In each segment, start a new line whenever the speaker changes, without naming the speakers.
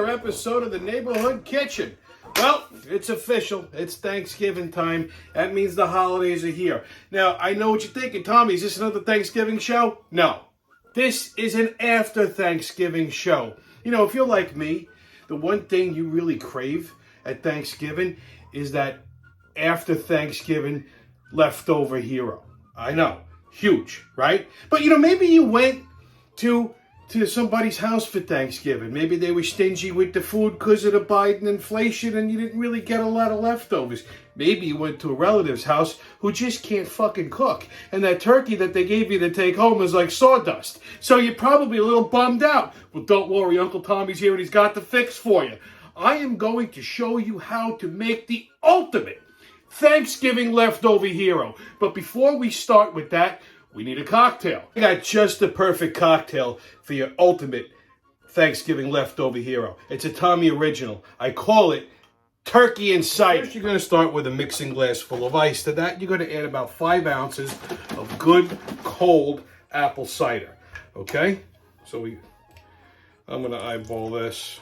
another episode of the Neighborhood Kitchen. Well, it's official. It's Thanksgiving time. That means the holidays are here. Now, I know what you're thinking. Tommy, is this another Thanksgiving show? No. This is an after Thanksgiving show. You know, if you're like me, the one thing you really crave at Thanksgiving is that after Thanksgiving leftover hero. I know. Huge, right? But, you know, maybe you went to somebody's house for Thanksgiving. Maybe they were stingy with the food because of the Biden inflation and you didn't really get a lot of leftovers. Maybe you went to a relative's house who just can't fucking cook. And that turkey that they gave you to take home is like sawdust. So you're probably a little bummed out. Well, don't worry, Uncle Tommy's here and he's got the fix for you. I am going to show you how to make the ultimate Thanksgiving leftover hero. But before we start with that, we need a cocktail. I got just the perfect cocktail for your ultimate Thanksgiving leftover hero. It's a Tommy original. I call it Turkey and Cider. First, you're going to start with a mixing glass full of ice. To that, you're going to add about 5 ounces of good, cold apple cider. Okay? So I'm going to eyeball this.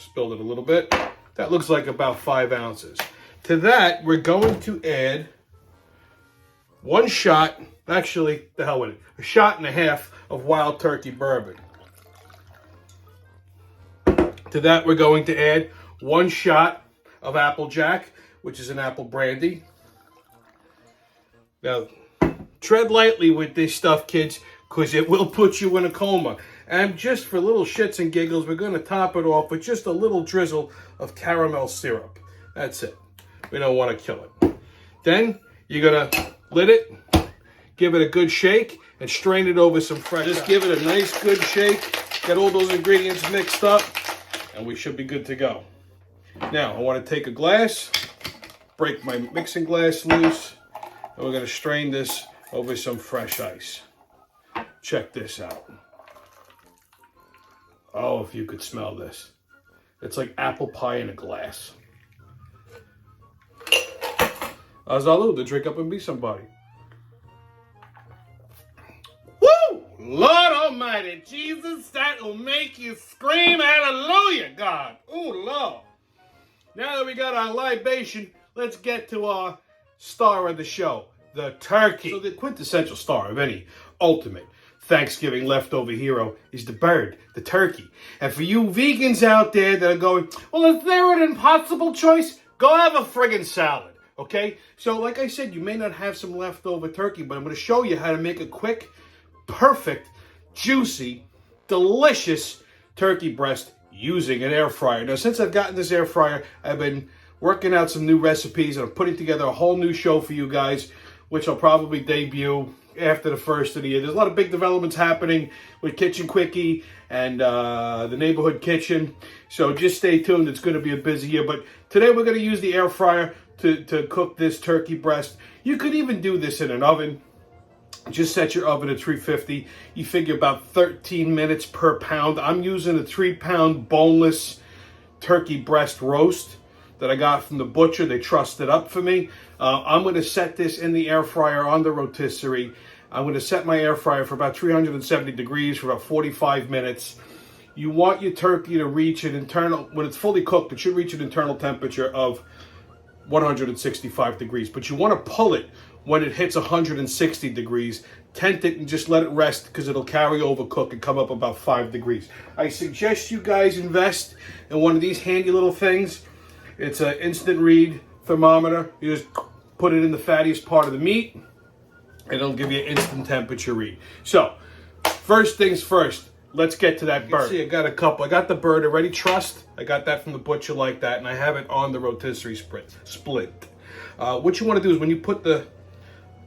Spilled it a little bit. That looks like about 5 ounces. To that, we're going to add 1 shot, actually, the hell with it, 1.5 shots of wild turkey bourbon. To that, we're going to add 1 shot of Applejack, which is an apple brandy. Now, tread lightly with this stuff, kids, because it will put you in a coma. And just for little shits and giggles, we're going to top it off with just a little drizzle of caramel syrup. That's it. We don't want to kill it. Then, you're going to lid it, give it a good shake, and strain it over some fresh ice. Just give it a nice good shake, get all those ingredients mixed up, and we should be good to go. Now, I want to take a glass, break my mixing glass loose, and we're going to strain this over some fresh ice. Check this out. Oh, if you could smell this. It's like apple pie in a glass. Azalu, to drink up and be somebody. Woo! Lord Almighty, Jesus, that will make you scream hallelujah, God. Oh, Lord. Now that we got our libation, let's get to our star of the show, the turkey. So the quintessential star of any ultimate Thanksgiving leftover hero is the bird, the turkey. And for you vegans out there that are going, well, is there an impossible choice? Go have a friggin' salad. Okay, so like I said, you may not have some leftover turkey, but I'm going to show you how to make a quick, perfect, juicy, delicious turkey breast using an air fryer. Now, since I've gotten this air fryer, I've been working out some new recipes, and I'm putting together a whole new show for you guys, which I'll probably debut after the first of the year. There's a lot of big developments happening with Kitchen Quickie and the Neighborhood Kitchen, so just stay tuned. It's going to be a busy year, but today we're going to use the air fryer to cook this turkey breast. You could even do this in an oven. Just set your oven at 350. You figure about 13 minutes per pound. I'm using a 3-pound boneless turkey breast roast that I got from the butcher. They trussed it up for me. I'm going to set this in the air fryer on the rotisserie. I'm going to set my air fryer for about 370 degrees for about 45 minutes. You want your turkey to reach an internal, when it's fully cooked, it should reach an internal temperature of 165 degrees, but you want to pull it when it hits 160 degrees. Tent it and just let it rest because it'll carry over, cook, and come up about 5 degrees. I suggest you guys invest in one of these handy little things. It's an instant read thermometer. You just put it in the fattiest part of the meat and it'll give you an instant temperature read. So, first things first. Let's get to that bird. See, I got a couple. I got the bird already trussed. I got that from the butcher like that, and I have it on the rotisserie split. What you want to do is when you put the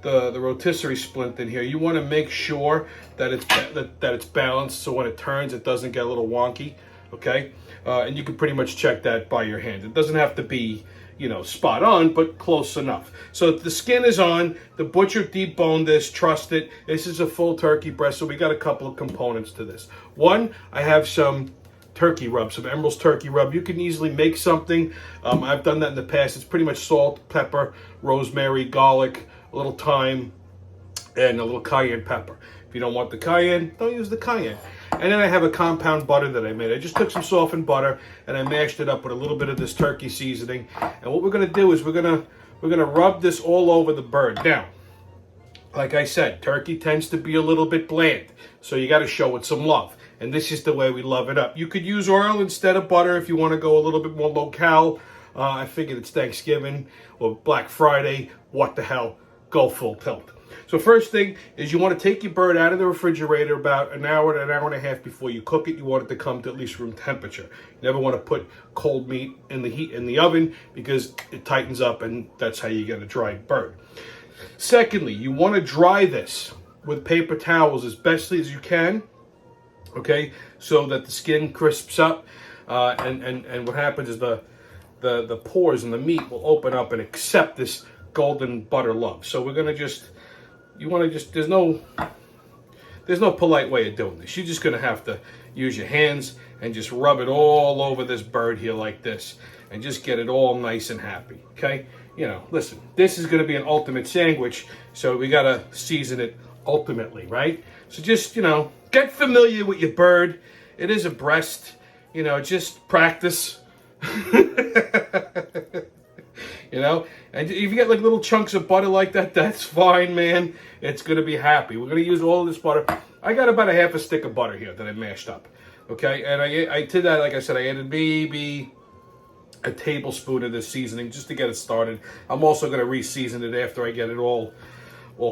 rotisserie splint in here, you want to make sure that it's balanced, so when it turns, it doesn't get a little wonky. Okay, and you can pretty much check that by your hand. It doesn't have to be, you know, spot on, but close enough. So the skin is on. The butcher deboned this, trussed it. This is a full turkey breast, so we got a couple of components to this. One, I have some turkey rub, some Emeril's turkey rub. You can easily make something. I've done that in the past. It's pretty much salt, pepper, rosemary, garlic, a little thyme, and a little cayenne pepper. If you don't want the cayenne, don't use the cayenne. And then I have a compound butter that I made. I just took some softened butter and I mashed it up with a little bit of this turkey seasoning. And what we're gonna do is we're gonna rub this all over the bird. Now, like I said, turkey tends to be a little bit bland, so you got to show it some love. And this is the way we love it up. You could use oil instead of butter if you want to go a little bit more low-cal. I figured it's Thanksgiving or Black Friday. What the hell? Go full tilt. So first thing is you want to take your bird out of the refrigerator about an hour to an hour and a half before you cook it. You want it to come to at least room temperature. You never want to put cold meat in the heat in the oven because it tightens up and that's how you get a dry bird. Secondly, you want to dry this with paper towels as best as you can, okay, so that the skin crisps up, and what happens is the pores in the meat will open up and accept this golden butter love. So we're gonna there's no polite way of doing this. You're just gonna have to use your hands and just rub it all over this bird here like this, and just get it all nice and happy, okay? You know, listen, this is going to be an ultimate sandwich, so we got to season it ultimately, right? So just, you know, get familiar with your bird. It is a breast, you know, just practice. You know, and if you get like little chunks of butter like that, that's fine, man. It's going to be happy. We're going to use all of this butter. I got about a half a stick of butter here that I mashed up, okay? And I did that, like I said, I added maybe a tablespoon of this seasoning just to get it started. I'm also going to re-season it after I get it all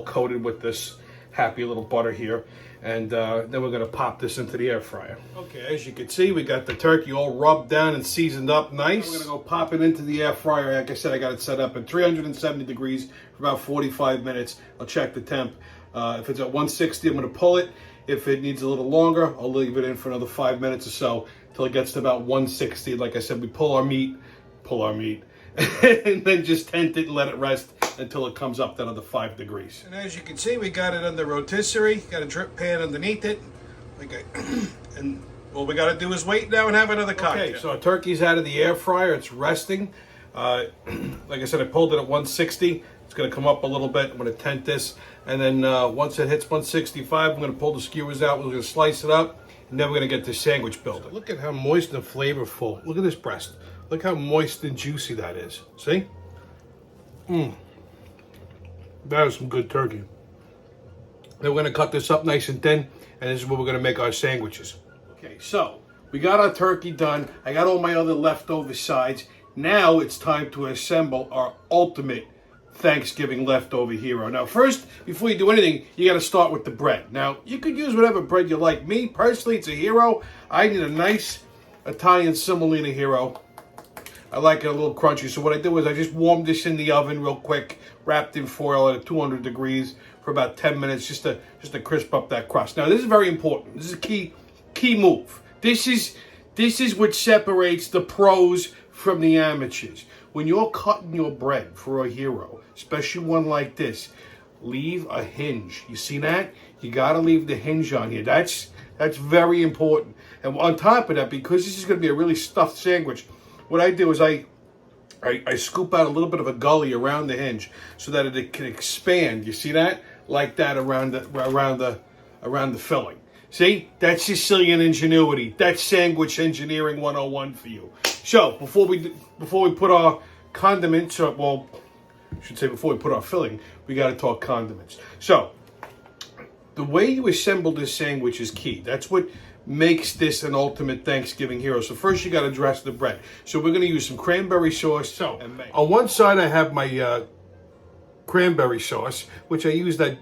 coated with this happy little butter here. And then we're going to pop this into the air fryer. Okay, as you can see, we got the turkey all rubbed down and seasoned up nice. We're going to go pop it into the air fryer. Like I said, I got it set up at 370 degrees for about 45 minutes. I'll check the temp. If it's at 160, I'm going to pull it. If it needs a little longer, I'll leave it in for another 5 minutes or so till it gets to about 160. Like I said, we pull our meat, and then just tent it and let it rest until it comes up to another 5 degrees. And as you can see, we got it on the rotisserie, got a drip pan underneath it. And all we got to do is wait now and have another cocktail. Okay, so our turkey's out of the air fryer, it's resting. Like I said, I pulled it at 160. It's going to come up a little bit. I'm going to tent this, and then once it hits 165, I'm going to pull the skewers out. We're going to slice it up, and then we're going to get this sandwich built. So look at how moist and flavorful. Look at this breast. Look how moist and juicy that is. See? That is some good turkey. Then we're going to cut this up nice and thin, and this is where we're going to make our sandwiches. Okay, so we got our turkey done. I got all my other leftover sides. Now it's time to assemble our ultimate Thanksgiving leftover hero. Now first, before you do anything, you got to start with the bread. Now, you could use whatever bread you like. Me, personally, it's a hero. I need a nice Italian semolina hero. I like it a little crunchy. So what I do is I just warmed this in the oven real quick, wrapped in foil at 200 degrees for about 10 minutes just to crisp up that crust. Now, this is very important. This is a key move. This is what separates the pros from the amateurs. When you're cutting your bread for a hero, especially one like this, leave a hinge. You see that? You got to leave the hinge on here. That's very important. And on top of that, because this is going to be a really stuffed sandwich, what I do is I scoop out a little bit of a gully around the hinge so that it can expand. You see that? Like that around the filling. See? That's Sicilian ingenuity. That's sandwich engineering 101 for you. So before we put our condiments, well, I should say before we put our filling, we got to talk condiments. So the way you assemble this sandwich is key. That's what makes this an ultimate Thanksgiving hero. So first you got to dress the bread. So we're going to use some cranberry sauce. So on one side I have my cranberry sauce, which I use I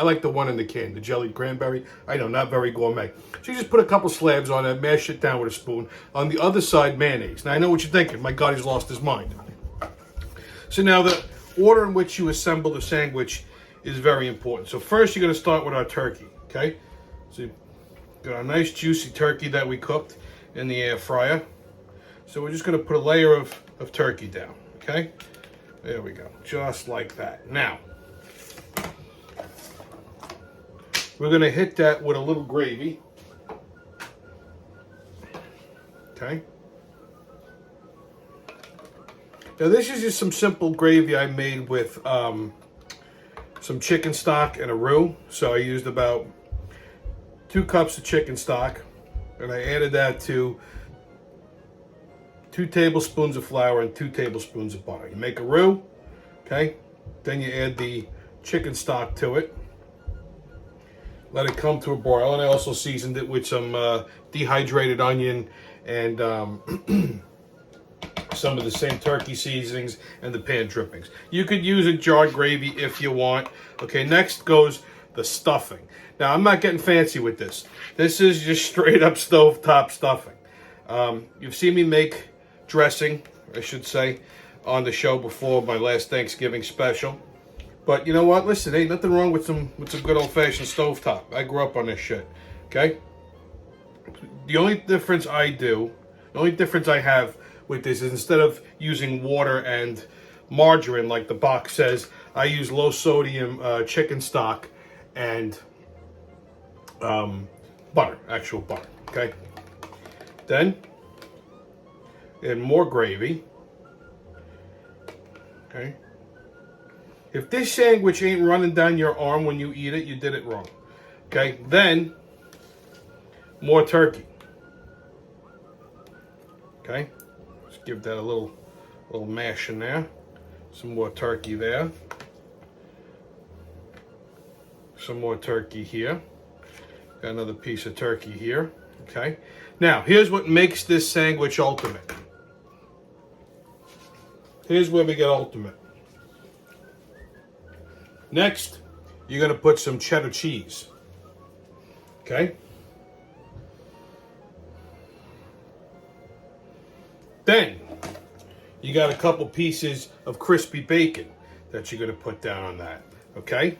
like the one in the can, the jellied cranberry. I know, not very gourmet. So you just put a couple slabs on it, mash it down with a spoon. On the other side, mayonnaise. Now I know what you're thinking. My God, he's lost his mind. So now the order in which you assemble the sandwich is very important. So first you're going to start with our turkey, okay? So got a nice juicy turkey that we cooked in the air fryer. So we're just going to put a layer of turkey down, okay? There we go, just like that. Now, we're going to hit that with a little gravy, okay? Now this is just some simple gravy I made with some chicken stock and a roux. So I used about 2 cups of chicken stock, and I added that to 2 tablespoons of flour and 2 tablespoons of butter. You make a roux, okay? Then you add the chicken stock to it. Let it come to a boil, and I also seasoned it with some dehydrated onion and some of the same turkey seasonings and the pan drippings. You could use a jarred gravy if you want. Okay, next goes the stuffing. Now, I'm not getting fancy with this. This is just straight up stovetop stuffing. You've seen me make dressing, I should say, on the show before, my last Thanksgiving special. But you know what? Listen, ain't nothing wrong with some good old-fashioned stovetop. I grew up on this shit, okay? The only difference I have with this is instead of using water and margarine like the box says, I use low-sodium chicken stock and butter, actual butter, okay? Then, add more gravy, okay? If this sandwich ain't running down your arm when you eat it, you did it wrong. Okay? Then, more turkey. Okay? Just give that a little mash in there. Some more turkey there. Some more turkey here. Got another piece of turkey here. Okay? Now, here's what makes this sandwich ultimate. Here's where we get ultimate. Next, you're going to put some cheddar cheese. Okay? Then, you got a couple pieces of crispy bacon that you're going to put down on that. Okay?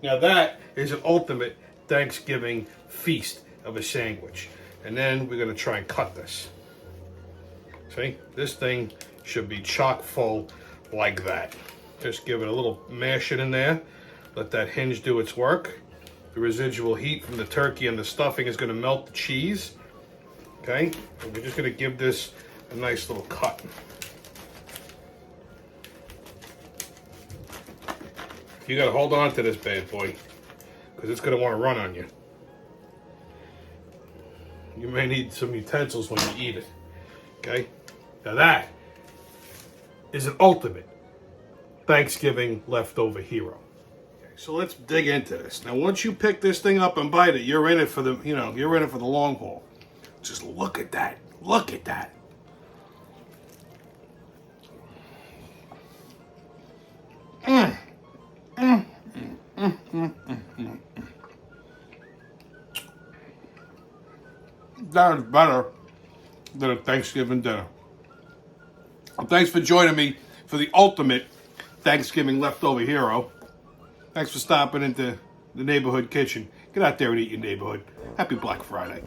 Now that is an ultimate Thanksgiving feast of a sandwich. And then we're going to try and cut this. See? This thing should be chock full like that. Just give it a little mash it in there. Let that hinge do its work. The residual heat from the turkey and the stuffing is going to melt the cheese. Okay? And we're just going to give this a nice little cut. You got to hold on to this bad boy, because it's going to want to run on you. You may need some utensils when you eat it. Okay? Now that is an ultimate Thanksgiving leftover hero. Okay, so let's dig into this. Now, once you pick this thing up and bite it, you're in it for the, you're in it for the long haul. Just look at that. Look at that. That is better than a Thanksgiving dinner. Well, thanks for joining me for the ultimate Thanksgiving leftover hero. Thanks for stopping into the neighborhood kitchen. Get out there and eat your neighborhood. Happy Black Friday.